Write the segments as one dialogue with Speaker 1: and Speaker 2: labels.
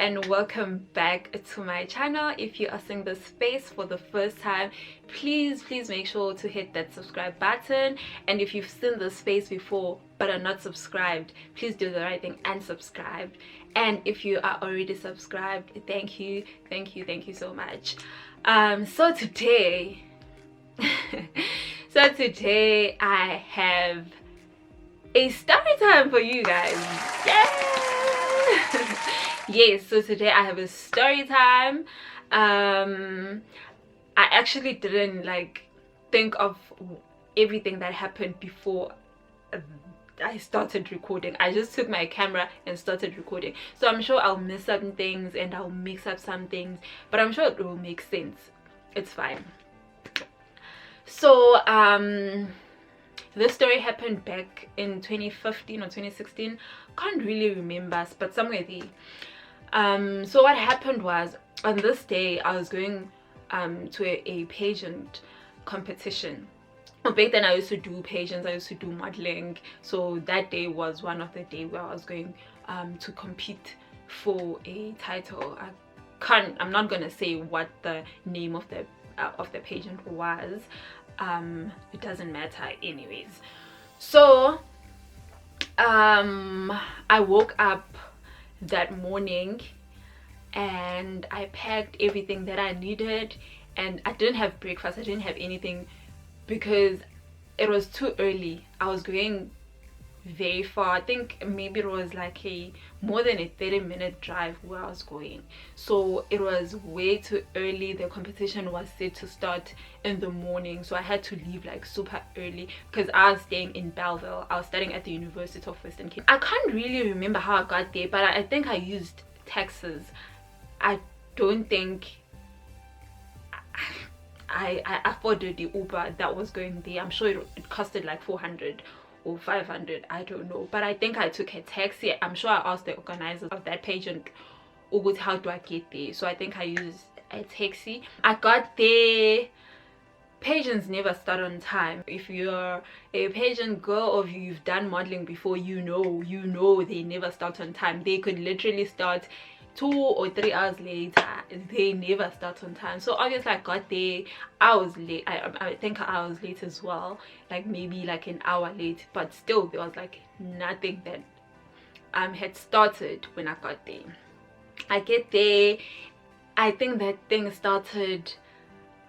Speaker 1: and welcome back to my channel. If you are seeing this space for the first time, please make sure to hit that subscribe button. And if you've seen this space before but are not subscribed, please do the right thing and subscribe. And if you are already subscribed, thank you so much. So today I have a story time for you guys. Yeah. Yes, so today I have a story time. I actually didn't think of everything that happened before I started recording. I just took my camera and started recording, so I'm sure I'll miss some things and I'll mix up some things, but I'm sure it will make sense. It's fine. So this story happened back in 2015 or 2016. Can't really remember, but somewhere there. So what happened was, on this day I was going to a pageant competition. Back then I used to do pageants, I used to do modeling, so that day was one of the day where I was going to compete for a title. I'm not gonna say what the name of the pageant was. It doesn't matter anyways. So I woke up that morning and I packed everything that I needed, and I didn't have breakfast, I didn't have anything because it was too early. I was going very far. I think maybe it was like more than a 30-minute drive where I was going, so it was way too early. The competition was set to start in the morning, so I had to leave like super early because I was staying in Bellville. I was studying at the University of Western Cape. I can't really remember how I got there, but I think I used taxis. I don't think I afforded the Uber that was going there. I'm sure it costed like 400 or 500, I don't know, but I think I took a taxi. I'm sure I asked the organizers of that pageant, how do I get there? So I think I used a taxi. I got there. Pageants never start on time. If you're a pageant girl or if you've done modeling before, you know they never start on time. They could literally start 2 or 3 hours later. They never start on time. So obviously I got there, I was late. I think I was late as well, like maybe like an hour late, but still there was like nothing that had started when I got there. I get there, I think that thing started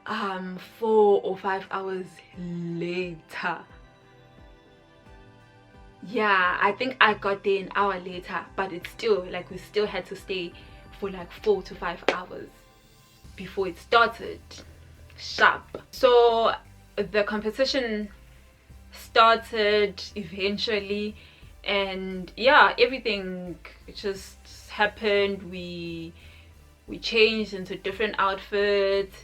Speaker 1: 4 or 5 hours later. Yeah, I think I got there an hour later, but it's still like we still had to stay for like 4 to 5 hours before it started sharp. So the competition started eventually, and yeah, everything just happened. We changed into different outfits.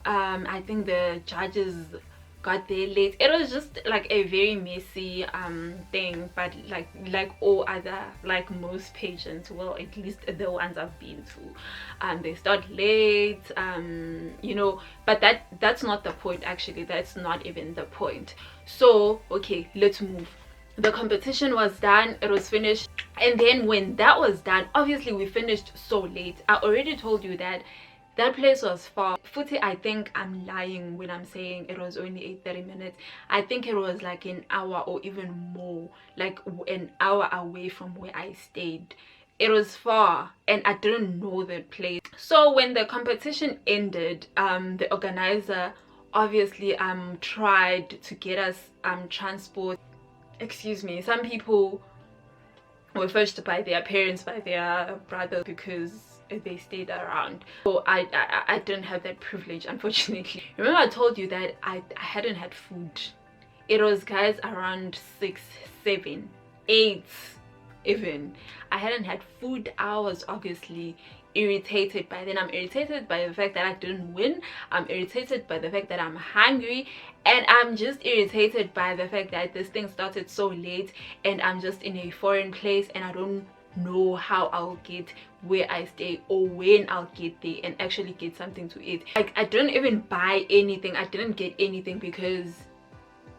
Speaker 1: I think the judges got there late. It was just like a very messy thing, but like all other, like most pageants, well, at least the ones I've been to, they start late, you know, but that's not the point. Actually, that's not even the point. So okay, let's move. The competition was done, it was finished, and then when that was done, obviously we finished so late. I already told you that place was far. Futhi, I think I'm lying when I'm saying it was only 30 minutes. I think it was like an hour or even more, like an hour away from where I stayed. It was far and I didn't know the place. So when the competition ended, the organizer obviously tried to get us transport. Excuse me, some people were fetched by their parents, by their brothers, because they stayed around. So I didn't have that privilege, unfortunately. Remember I told you that I hadn't had food. It was, guys, around 6, 7, 8 even. I hadn't had food. I was obviously irritated by then. I'm irritated by the fact that I didn't win. I'm irritated by the fact that I'm hungry, and I'm just irritated by the fact that this thing started so late and I'm just in a foreign place and I don't know how I'll get where I stay or when I'll get there and actually get something to eat. Like, I didn't even buy anything. I didn't get anything because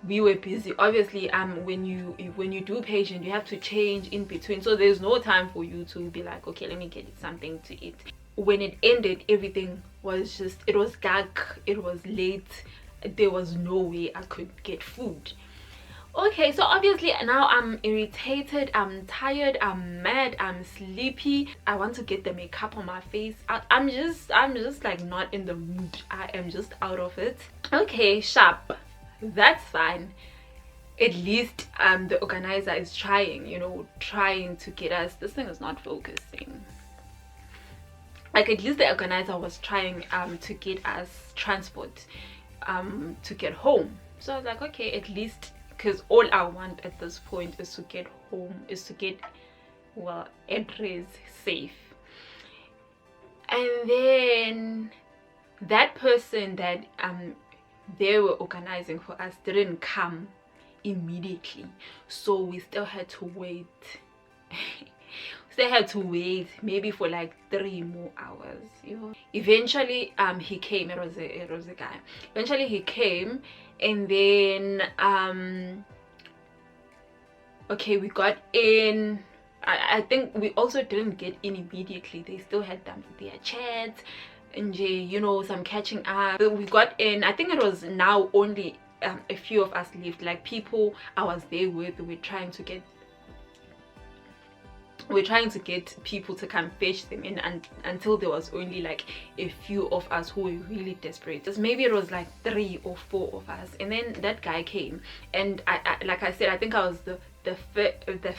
Speaker 1: we were busy. Obviously, when you do patient, you have to change in between, so there's no time for you to be like, okay, let me get something to eat. When it ended, everything was just, it was dark, it was late, there was no way I could get food. Okay, so obviously now I'm irritated, I'm tired, I'm mad, I'm sleepy. I want to get the makeup on my face. I'm just like not in the mood. I am just out of it. Okay, sharp, that's fine. At least the organizer is trying, you know, trying to get us. This thing is not focusing. Like, at least the organizer was trying to get us transport to get home. So I was like, okay, at least, because all I want at this point is to get home, is to get, well, address safe. And then that person that they were organizing for us didn't come immediately, so we still had to wait. Still had to wait maybe for like 3 more hours, you know. Eventually he came. It was a guy. Eventually he came, and then okay, we got in. I think we also didn't get in immediately. They still had their chats and, you know, some catching up. We got in. I think it was now only a few of us left. Like, people I was there with, we're trying to get people to come fetch them in, and until there was only like a few of us who were really desperate. Just maybe it was like 3 or 4 of us, and then that guy came, and I like I said, I think I was the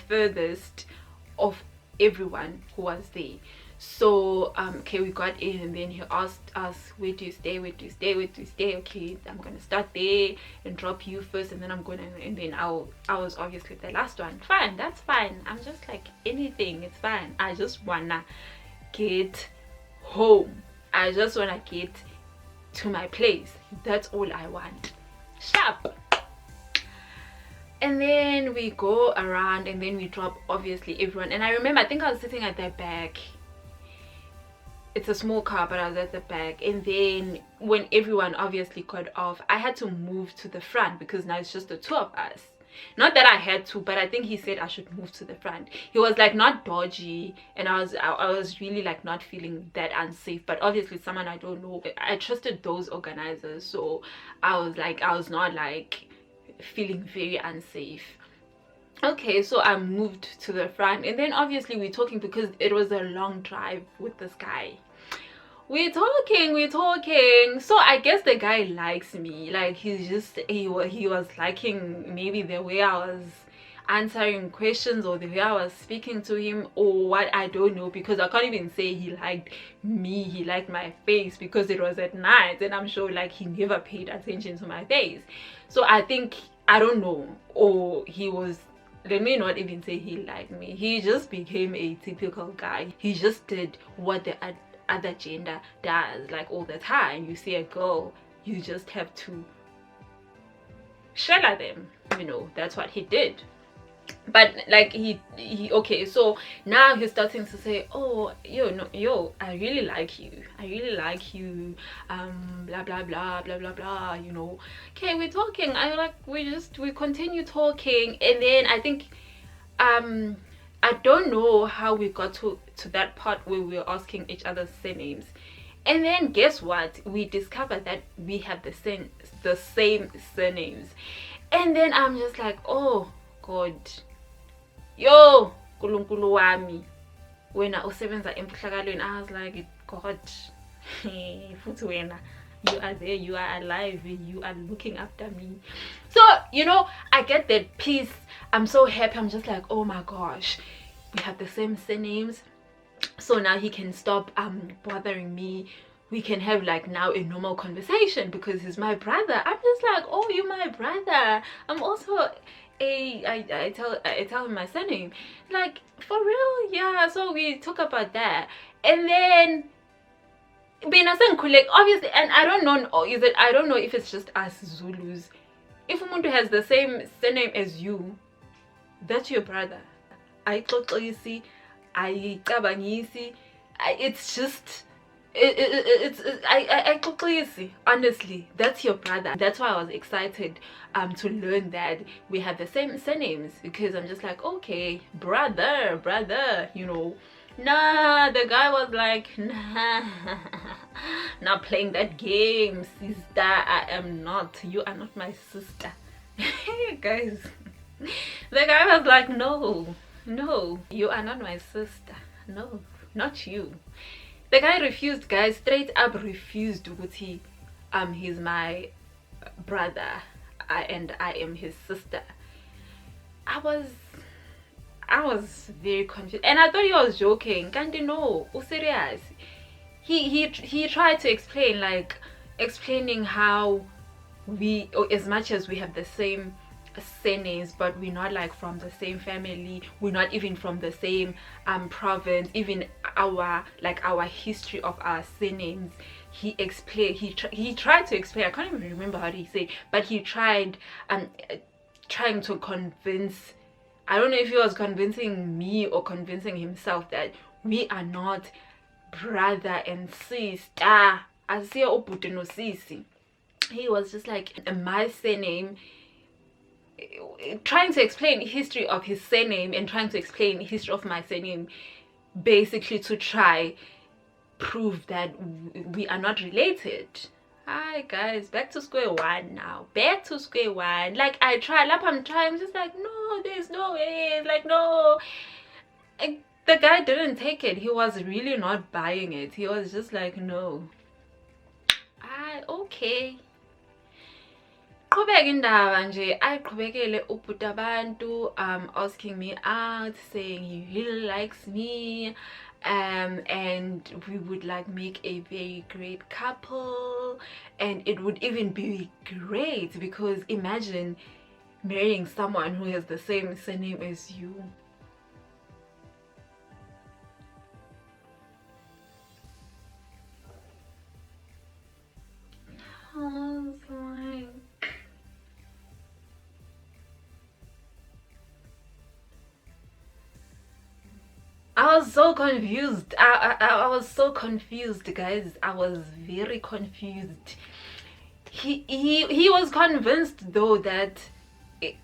Speaker 1: furthest of everyone who was there. So okay, we got in, and then he asked us, where do you stay, where do you stay, where do you stay? Okay, I'm gonna start there and drop you first, and then I'm gonna, and then I was obviously the last one. Fine, that's fine. I'm just like, anything, it's fine. I just wanna get home. I just wanna get to my place. That's all I want. Sharp. And then we go around, and then we drop obviously everyone. And I remember, I think I was sitting at the back. It's a small car, but I was at the back. And then when everyone obviously got off, I had to move to the front, because now it's just the 2 of us. Not that I had to, but I think he said I should move to the front. He was like not dodgy, and I was really like not feeling that unsafe. But obviously someone I don't know, I trusted those organizers, so I was not like feeling very unsafe. Okay, so I moved to the front, and then obviously we're talking, because it was a long drive with this guy. We're talking. So I guess the guy likes me. Like, he was liking maybe the way I was answering questions, or the way I was speaking to him, or what, I don't know, because I can't even say he liked me. He liked my face, because it was at night, and I'm sure like he never paid attention to my face. So I think, I don't know, or he was, let me not even say he liked me. He just became a typical guy. He just did what the other gender does, like all the time. You see a girl, you just have to shell at them, you know. That's what he did. But like he okay, so now he's starting to say, oh, yo, I really like you, blah blah blah blah blah blah, you know. Okay, we're talking. We continue talking, and then I think I don't know how we got to that part where we were asking each other's surnames. And then guess what? We discovered that we have the same surnames. And then I'm just like, oh God, yo, Nkulunkulu wami, wena usebenza empuhlakalweni. I was like, God, futhi wena, you are there, you are alive, you are looking after me. So, you know, I get that peace. I'm so happy. I'm just like, oh my gosh, we have the same surnames. So now he can stop bothering me. We can have like now a normal conversation, because he's my brother. I'm just like, oh, you're my brother. I'm also I tell him my surname, like, for real. Yeah, so we talk about that. And then obviously, and I don't know if it's just us Zulus. If umuntu has the same surname as you, that's your brother. It's just, honestly, that's your brother. That's why I was excited to learn that we have the same surnames, because I'm just like, okay, brother, you know. Nah, the guy was like, nah, not playing that game, sister. I am not. You are not my sister. Guys, the guy was like, no, you are not my sister. No, not you. The guy refused, guys, straight up refused. Ukuthi he's my brother, and I am his sister. I was very confused, and I thought he was joking. Can't you know? Serious. He tried to explain, like explaining how we, or as much as we have the same surnames, but we're not like from the same family, we're not even from the same province, even our history of our surnames. He explained, he tried to explain, I can't even remember how he said, but he tried trying to convince, I don't know if he was convincing me or convincing himself, that we are not brother and sister. Asiya ubhuti nosisi. He was just like, my surname, trying to explain history of his surname and trying to explain history of my surname, basically to try prove that we are not related. Hi guys, back to square one now. Back to square one. Like I try, like I'm trying, just like, no, there's no way, like no. And the guy didn't take it. He was really not buying it. He was just like, no. Okay. Qhubeka indaba nje ayiqhubekele ubhuti abantu asking me out, saying he really likes me, and we would like make a very great couple, and it would even be great because imagine marrying someone who has the same surname as you. I was so confused. I was so confused, guys. I was very confused. He was convinced though that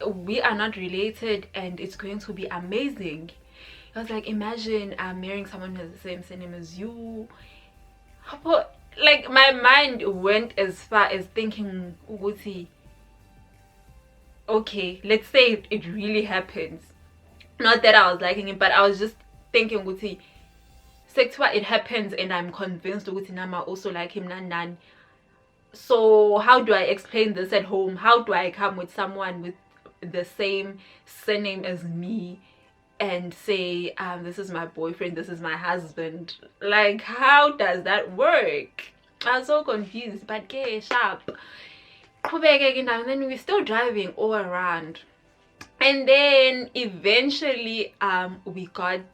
Speaker 1: we are not related and it's going to be amazing. I was like, imagine marrying someone who has the same surname as you. Like my mind went as far as thinking, Uguti, okay, let's say it really happens. Not that I was liking it, but I was just thinking, Uguti, sekuthiwa it happens and I'm convinced Uguti Nama also like him nan. So how do I explain this at home? How do I come with someone with the same surname as me and say, this is my boyfriend, this is my husband? Like, how does that work? I was so confused, but okay, sharp. And then we're still driving all around, and then eventually we got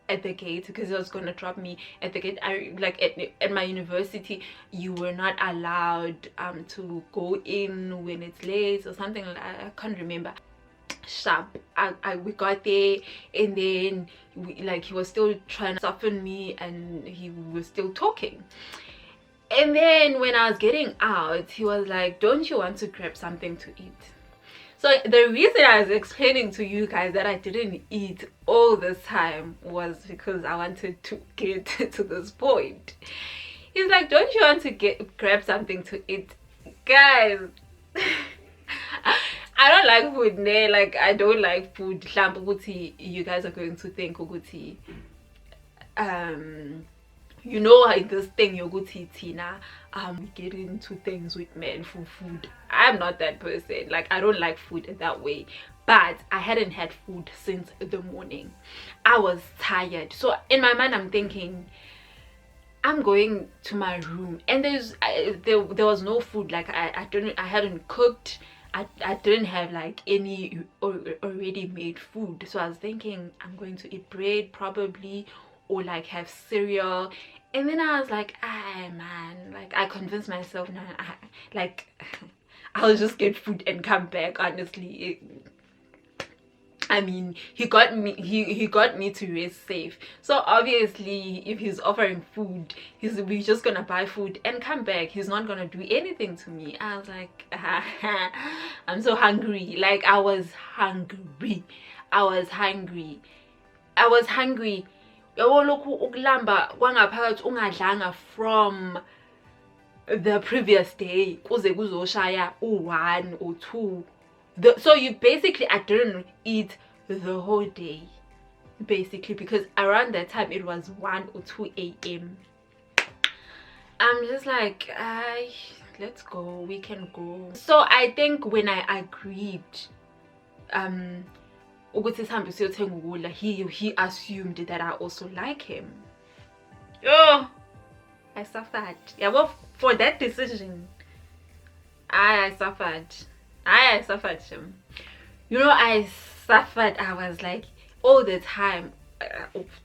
Speaker 1: at the gate, because it was going to drop me at the gate. At my university, you were not allowed to go in when it's late or something like that. I can't remember. Sharp. We got there, and then he was still trying to soften me, and he was still talking. And then when I was getting out, he was like, don't you want to grab something to eat? So the reason I was explaining to you guys that I didn't eat all this time was because I wanted to get to this point. He's like, don't you want to grab something to eat? Guys, I don't like food, ne? Like I don't like food. You guys are going to think Uguti, you know, this thing Yoguti Tina, we get into things with men for food. I'm not that person. Like I don't like food in that way. But I hadn't had food since the morning. I was tired. So in my mind I'm thinking, I'm going to my room, and there was no food. Like I hadn't cooked. I didn't have like any already made food. So I was thinking I'm going to eat bread probably, or like have cereal. And then I was like, man, like I convinced myself, now I'll just get food and come back. Honestly, I mean, he got me to rest safe. So obviously, if he's offering food, we're just gonna buy food and come back. He's not gonna do anything to me. I was like, I'm so hungry. Like, I was hungry. Yabo lokhu ukulamba kwangaphakathi ungadlanga from the previous day kuze kuzoshaya u1 or 2. So you basically, I didn't eat the whole day, basically, because around that time it was 1 or 2 a.m. I'm just like, let's go, we can go. So I think when I agreed ukuthi sihambe siyothenga ukudla, he assumed that I also like him. Oh, I suffered. Yeah, well, for that decision, I suffered. I suffered him. You know, I suffered. I was like, all the time.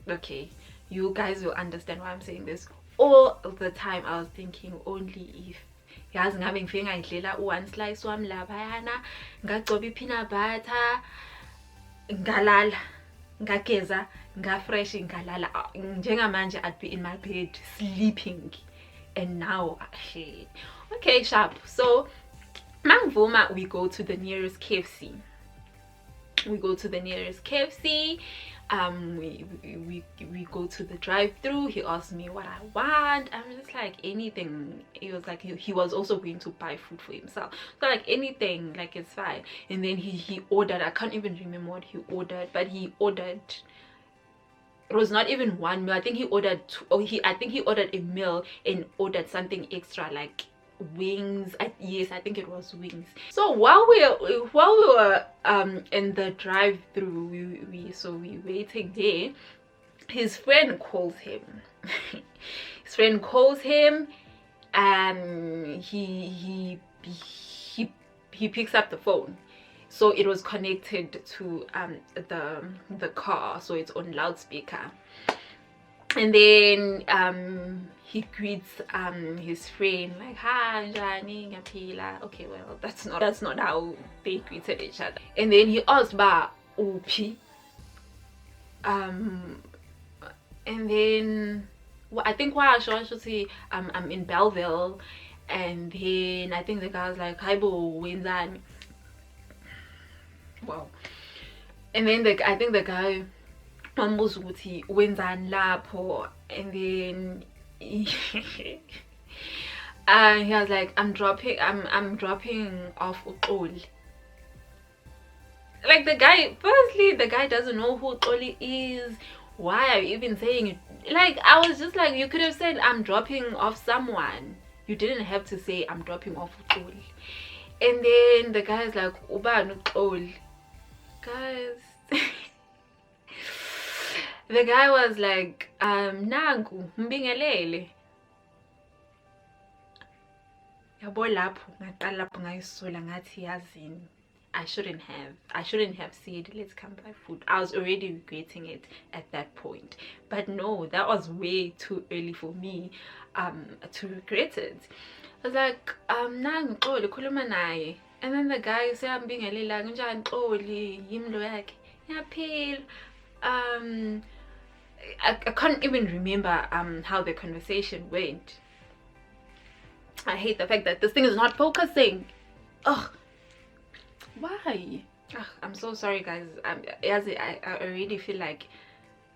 Speaker 1: Okay, you guys will understand why I'm saying this. All the time I was thinking, only if yazi ngabe ngifike ngayidlela u1 slice wami laphayana, ngagcoba peanut butter, ngalala, ngageza, ngafresh, ngalala. Njengamanje I'd be in my bed sleeping, and now okay, sharp. So mangvuma, we go to the nearest KFC. We go to the drive-through. He asked me what I want. I'm just like, anything. He was like, he was also going to buy food for himself, so like anything, like, it's fine. And then he ordered, I can't even remember what he ordered, but he ordered, it was not even one meal. I think he ordered two, or I think he ordered a meal and ordered something extra, like wings. Yes, I think it was wings. So while we were in the drive-through, we waiting there, his friend calls him. He picks up the phone. So it was connected to the car, so it's on loudspeaker. And then he greets his friend like, hi njani, ngiyaphila. Okay, well, that's not how they greeted each other. And then he asked ba uphi, and then I think I should say I'm in Belleville. And then I think the guy was like, hi bo, wenzani. Wow. And then I think the guy wambuza ukuthi wenzani lapho, and then he was like, I'm dropping off uXoli. Like, the guy, firstly, the guy doesn't know who uXoli is. Why are you even saying it? Like, I was just like, you could have said I'm dropping off someone. You didn't have to say I'm dropping off uXoli. And then the guy's like, ubani uXoli? Guys, the guy was like, nangu mbingelele. Yabo lapho ngaqala lapho ngayisola ngathi yazini, I shouldn't have said let's come buy food. I was already regretting it at that point. But no, that was way too early for me to regret it. I was like, nangu uXoli, khuluma naye. And then the guy said, I'm being a little like, njani uXoli, yimlo yakhe, ngiyaphila. I can't even remember how the conversation went. I hate the fact that this thing is not focusing. Ugh, why? Ugh, I'm so sorry, guys. I already feel like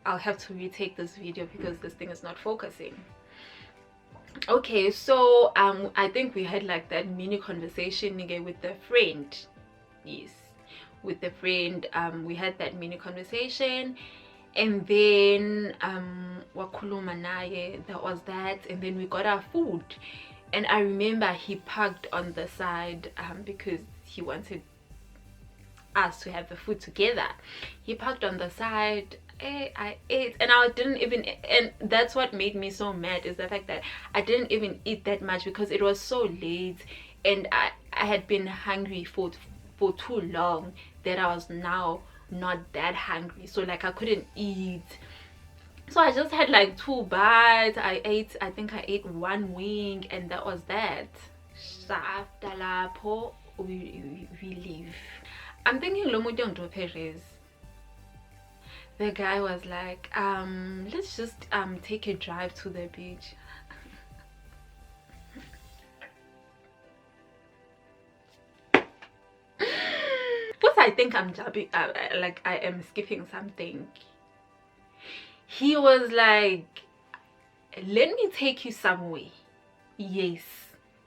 Speaker 1: I'll have to retake this video because this thing is not focusing. Okay, so I think we had like that mini conversation again with the friend. Yes, with the friend, we had that mini conversation, and then wakhuluma naye, that was that. And then we got our food, and I remember he parked on the side because he wanted us to have the food together. He parked on the side. I ate, and I didn't even, and that's what made me so mad, is the fact that I didn't even eat that much because it was so late, and I had been hungry for too long that I was now not that hungry, so like I couldn't eat. So I just had like 2 bites. I think I ate 1 wing, and that was that. So after lapho we leave. I'm thinking lo muntu ngidrophe res. The guy was like, let's just take a drive to the beach. But I think I'm jumping, like I am skipping something. He was like, let me take you somewhere. Yes,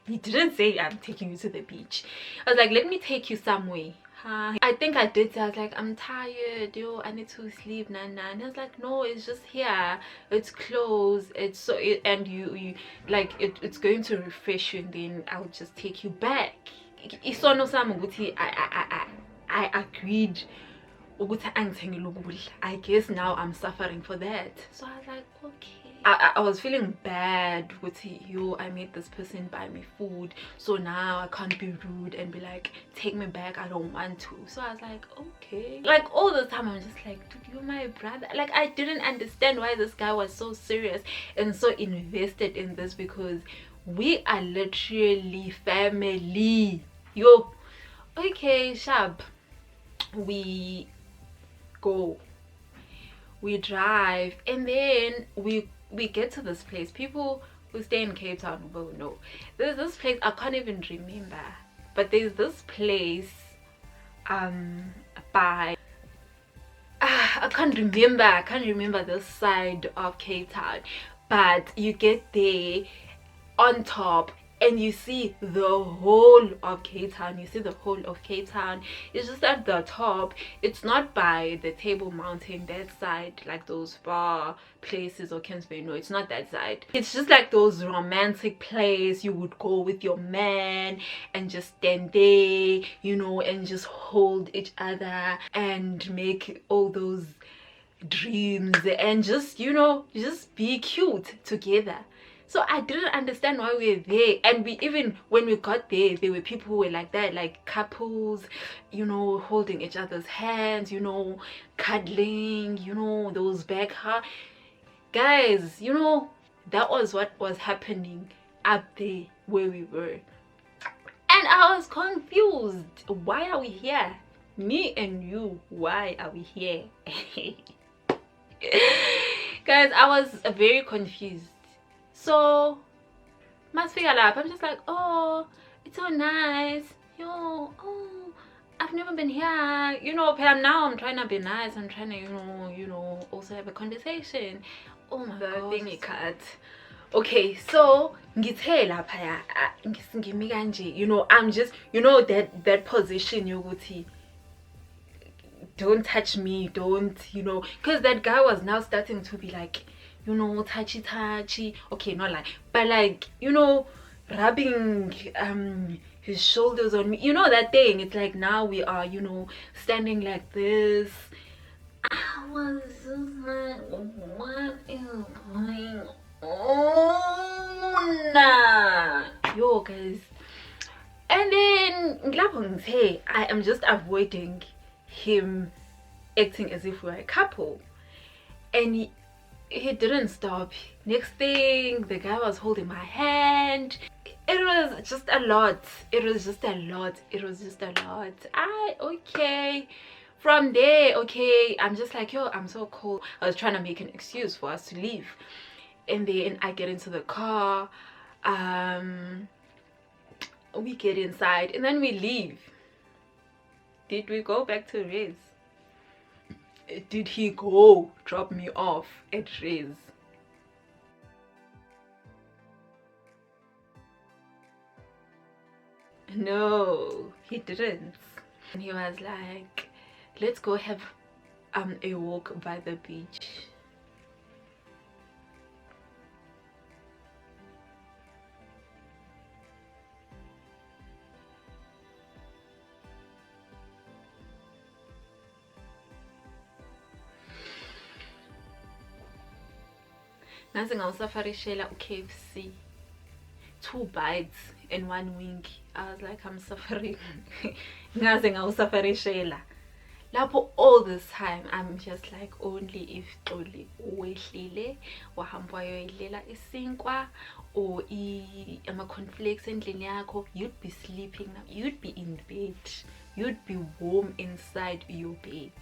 Speaker 1: he didn't say I'm taking you to the beach. I was like, let me take you somewhere. I think I did say, I was like, I'm tired, yo, I need to sleep, nah. And he was like, no, it's just here, it's closed, it's so and you like it's going to refresh you, and then I'll just take you back. Isono sami ukuthi I agreed ukuthi angithengele ukudla. I guess now I'm suffering for that. So I was like, okay. I was feeling bad with yo, I made this person buy me food, so now I can't be rude and be like, take me back, I don't want to. So I was like, okay. Like all the time I'm just like, dude, you're my brother. Like I didn't understand why this guy was so serious and so invested in this, because we are literally family. Yo, okay, sharp. We go, we drive, and then we get to this place. People who stay in Cape Town will know there's this place, I can't even remember, but there's this place by I can't remember this side of Cape Town, but you get there on top and you see the whole of Cape Town. It's just at the top. It's not by the Table Mountain, that side, like those bar places or Kingsbury. No, it's not that side. It's just like those romantic place you would go with your man and just stand there, you know, and just hold each other and make all those dreams and just, you know, just be cute together. So I didn't understand why we were there. And we, even when we got there were people who were like that, like couples, you know, holding each other's hands, you know, cuddling, you know, those back hugs. Guys, you know, that was what was happening up there where we were. And I was confused. Why are we here? Me and you, why are we here? Guys, I was very confused. So must figure out, I'm just like, oh, it's so nice, yo, oh, I've never been here, you know. But now I'm trying to be nice, I'm trying to, you know, also have a conversation. Oh my god, thing it cut. Okay, so ngithe lapha ngimi kanje, you know, I'm just, you know, that position yokuthi don't touch me, don't, you know, because that guy was now starting to be like, you know, touchy, okay, not like, but like, you know, rubbing his shoulders on me, you know, that thing. It's like now we are, you know, standing like this. I was just like, what is going on? Yo, guys. And then hey, I am just avoiding him acting as if we're a couple, and he didn't stop. Next thing, the guy was holding my hand. It was just a lot. Okay, from there, okay, I'm just like, yo, I'm so cold. I was trying to make an excuse for us to leave, and then I get into the car, we get inside, and then we leave. Did we go back to Riz? Did he go drop me off at Riz? No, he didn't. And he was like, let's go have a walk by the beach. Ngaze ngawusafarishela KFC, 2 bites in 1 week. I was like, I'm suffering. Ngaze ngawusafarishela lapho. All this time I'm just like, only if Xoli wehlile wahamba wayoyilela isinkwa or ama-cornflakes endlini yakho, you'd be sleeping now, you'd be in bed, you'd be warm inside your bed.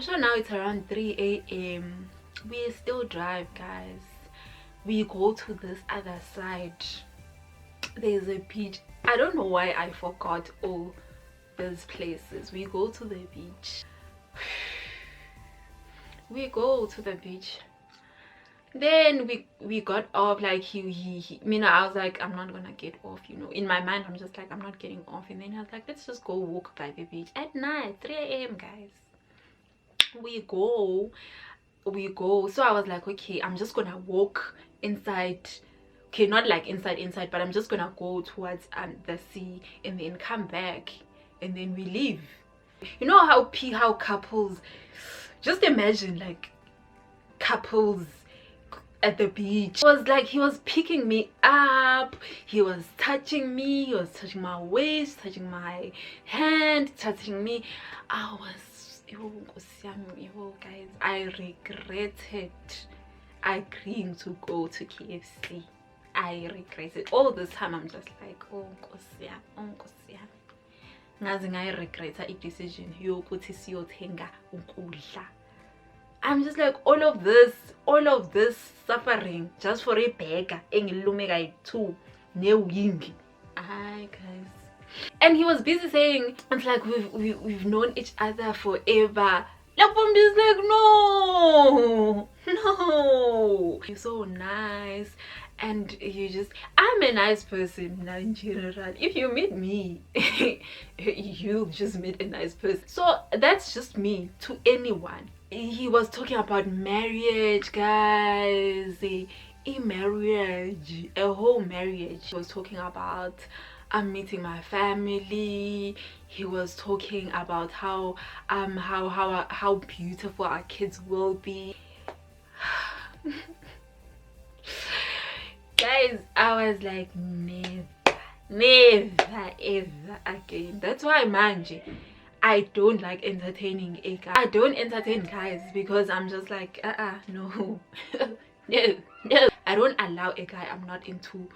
Speaker 1: So now it's around 3 a.m. We still drive, guys. We go to this other side. There's a beach. I don't know why I forgot all those places. We go to the beach. We go to the beach. Then we got off. Like I was like, I'm not gonna get off, you know. In my mind, I'm just like, I'm not getting off. And then I was like, let's just go walk by the beach at night, 3 a.m. guys. We go. So I was like, okay, I'm just gonna walk inside. Okay, not like inside, but I'm just gonna go towards the sea and then come back and then we leave. You know how couples, just imagine like couples at the beach. It was like he was picking me up, he was touching me, he was touching my waist, touching my hand, touching me. I was, guys, I regretted agreeing to go to KFC. I regret it all this time. I'm just like, oh Nkosi, ngaze ngayiregreta i-decision yokuthi siyothenga ukudla. I'm just like, all of this suffering just for a burger engilume kayi-2 newingi. Hi guys. And he was busy saying, it's like we've known each other forever. I'm just like, no, you're so nice. And I'm a nice person in general. If you meet me, you'll just meet a nice person. So that's just me to anyone. He was talking about marriage, guys. A marriage, a whole marriage. He was talking about I'm meeting my family. He was talking about how beautiful our kids will be. Guys, I was like, never ever again. That's why, manji, I don't like entertaining a guy. I don't entertain guys because I'm just like, no. no. I don't allow a guy I'm not into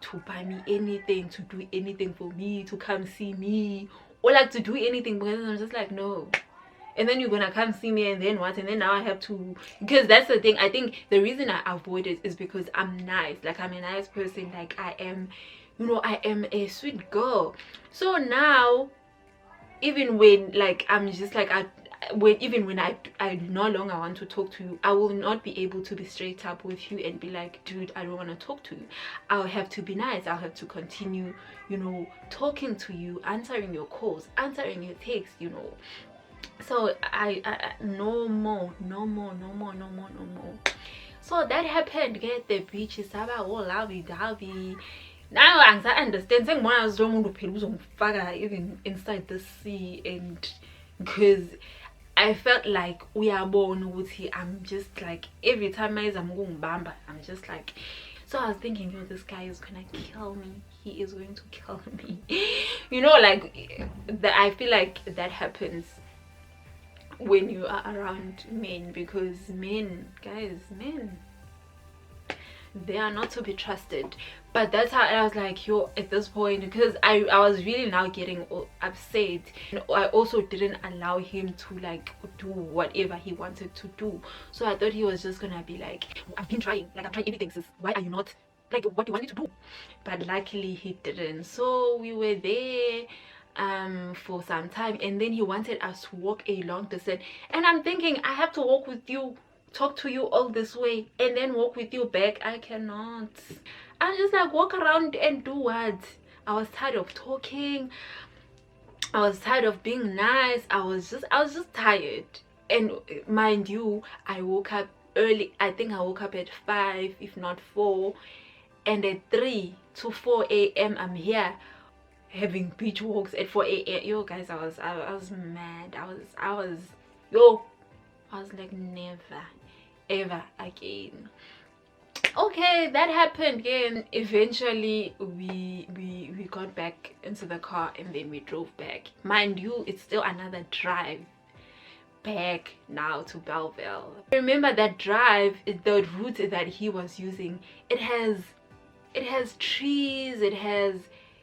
Speaker 1: to buy me anything, to do anything for me, to come see me, or like to do anything, because I'm just like, no. And then you're gonna come see me and then what? And then now I have to, because that's the thing. I think the reason I avoid it is because I'm nice. Like, I'm a nice person. Like, I am, you know, I am a sweet girl. So now, even when like I'm just like even when I no longer want to talk to you, I will not be able to be straight up with you and be like, dude, I don't want to talk to you. I'll have to be nice. I'll have to continue, you know, talking to you, answering your calls, answering your texts, you know. So I no more. So that happened. Get the beach is about all lovey-dovey. Now I understand saying when I was even inside the sea, and because I felt like we are born with him. I'm just like, every time I'm going bamba, I'm just like, so I was thinking, yo, this guy is gonna kill me. He is going to kill me. You know, like I feel like that happens when you are around men, because men, guys, they are not to be trusted. But that's how I was like, yo, at this point, because I was really now getting upset. And I also didn't allow him to like do whatever he wanted to do. So I thought he was just gonna be like, I've been trying, like, I'm trying everything, sis. Why are you not like what do you want me to do? But luckily he didn't. So we were there for some time, and then he wanted us to walk a long distance, and I'm thinking, I have to walk with you, talk to you all this way, and then walk with you back? I cannot. I'm just like, walk around and do what? I was tired of talking, I was tired of being nice. I was just tired. And mind you, I woke up early. I think I woke up at 5, if not 4, and at 3 to 4 a.m. I'm here having beach walks at 4 a.m. Yo guys, I was mad. I was like, never ever again. Okay, that happened again. Eventually we got back into the car, and then we drove back. Mind you, it's still another drive back now to Bellville. Remember that drive, the route that he was using, it has trees,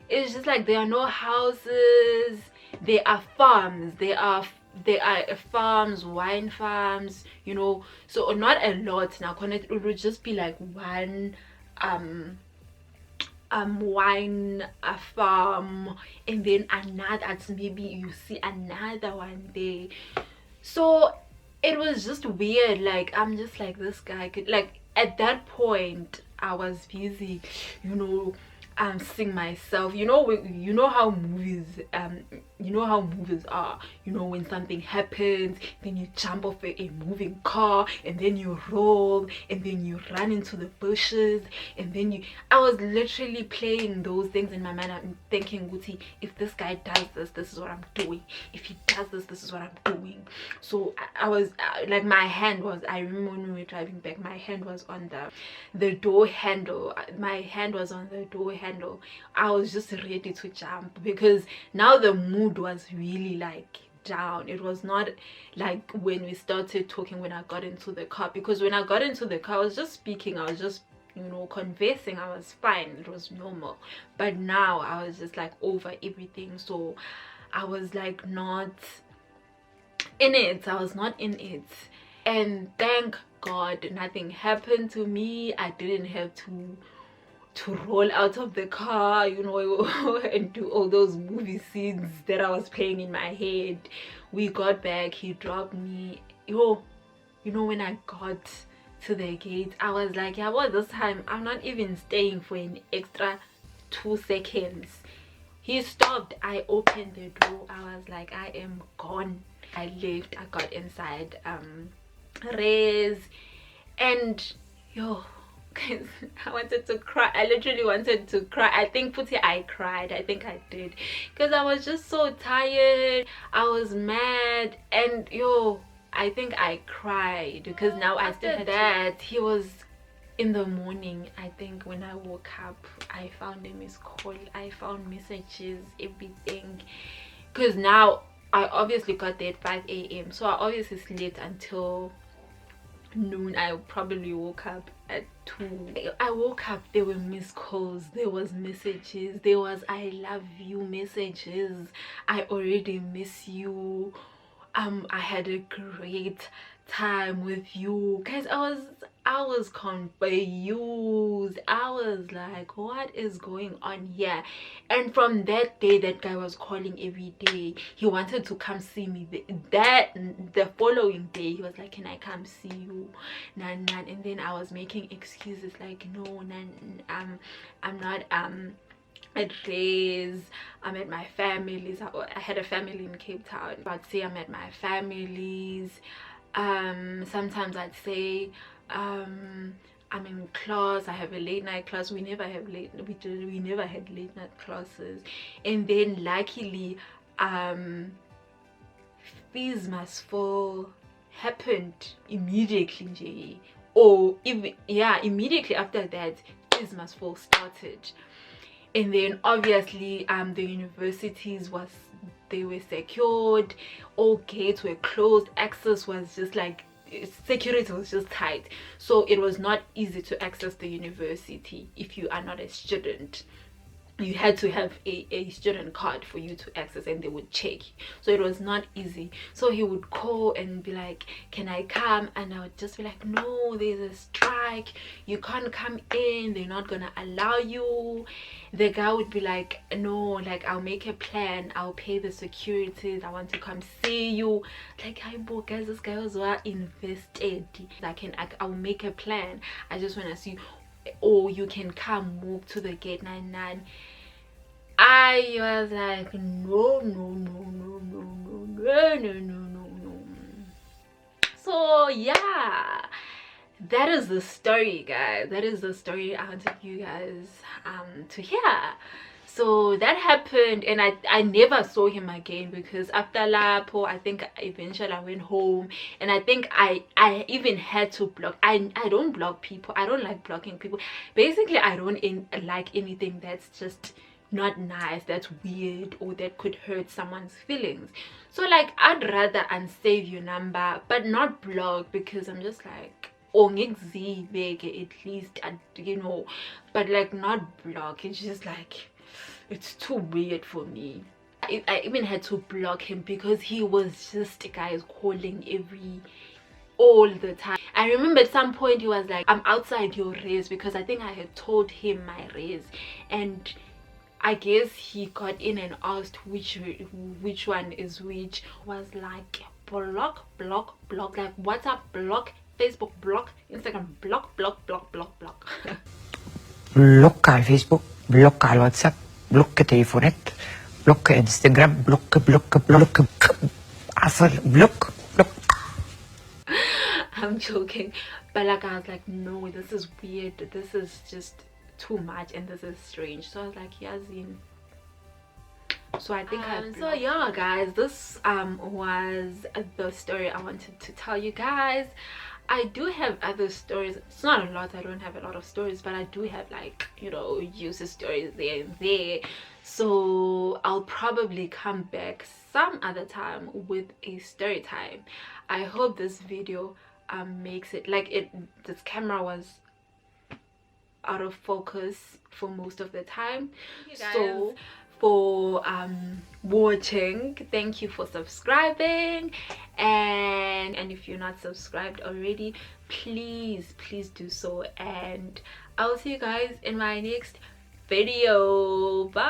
Speaker 1: it's just like there are no houses, there are farms, there are there are farms, wine farms, you know, so not a lot now. It would just be like one wine farm, and then another, maybe you see another one there. So it was just weird. Like, I'm just like, this guy could, like, at that point I was busy, you know, seeing myself, you know, you know how movies are, you know, when something happens, then you jump off a moving car, and then you roll, and then you run into the bushes, and then I was literally playing those things in my mind. I'm thinking, Guti, if this guy does this, this is what I'm doing. If he does this, this is what I'm doing. So I was like, my hand was, I remember when we were driving back, my hand was on the door handle. My hand was on the door handle. I was just ready to jump, because now the mood was really like down. It was not like when we started talking, when I got into the car, because when I got into the car I was just speaking, I was just, you know, conversing, I was fine, it was normal. But now I was just like over everything, so I was like not in it. I was not in it. And thank God nothing happened to me. I didn't have to roll out of the car, you know, and do all those movie scenes that I was playing in my head. We got back, he dropped me. You know, when I got to the gate, I was like, yeah, well, this time I'm not even staying for an extra 2 seconds. He stopped, I opened the door, I was like, I am gone. I left, I got inside Rez, and guys, I wanted to cry. I literally wanted to cry. I think Puti, I cried. I think I did, because I was just so tired. I was mad, and I think I cried, because now I still had that. He was in the morning. I think when I woke up, I found a missed call, I found messages, everything, because now I obviously got there at 5 a.m. so I obviously slept until noon. I probably woke up at 2. I woke up, there were missed calls, there was messages, there was I love you messages, I already miss you, I had a great time with you guys. I was confused. I was like, what is going on here? And from that day, that guy was calling every day. He wanted to come see me. The following day, he was like, can I come see you? And then I was making excuses like, no, I'm not at Rez, I'm at my family's. I had a family in Cape Town. I'd say I'm at my family's. Sometimes I'd say I'm in class, I have a late night class. We never had late night classes. And then luckily Fees Must Fall happened immediately, or even immediately after that Fees Must Fall started. And then obviously the universities they were secured, all gates were closed, access was just like, security was just tight, so it was not easy to access the university if you are not a student. You had to have a student card for you to access, and they would check. So it was not easy. So he would call and be like, can I come? And I would just be like, no, there's a strike, you can't come in, they're not gonna allow you. The guy would be like, no, like, I'll make a plan, I'll pay the securities, I want to come see you. Like, hi guys, this guy was well invested. I'll make a plan, I just want to see you, or you can come, move to the gate 99. I was like, no. So yeah, that is the story, guys. That is the story I wanted you guys to hear. So that happened, and I never saw him again, because after Lapo, I think eventually I went home, and I think I even had to block. I don't block people. I don't like blocking people. Basically, I don't like anything that's just not nice, that's weird, or that could hurt someone's feelings. So like, I'd rather unsave your number but not block, because I'm just like, at least, you know, but like not block. It's just like, it's too weird for me. I even had to block him because he was just, guys, calling all the time. I remember at some point he was like, I'm outside your race, because I think I had told him my race, and I guess he got in and asked which one is which. Was like, block, like WhatsApp block, Facebook block, Instagram block.
Speaker 2: Block على الفيسبوك، بلوك على الواتساب، بلوك تليفونات، بلوك انستجرام، بلوك عفوا بلوك.
Speaker 1: I'm joking, but like I was like, no, this is weird, this is just too much, and this is strange. So I was like, Yazin. So I think so yeah, guys, this was the story I wanted to tell you guys. I do have other stories. It's not a lot. I don't have a lot of stories, but I do have, like, you know, user stories there and there. So I'll probably come back some other time with a story time. I hope this video makes it, like, this camera was out of focus for most of the time. So for watching, thank you for subscribing, and if you're not subscribed already, please do so, and I'll see you guys in my next video. Bye.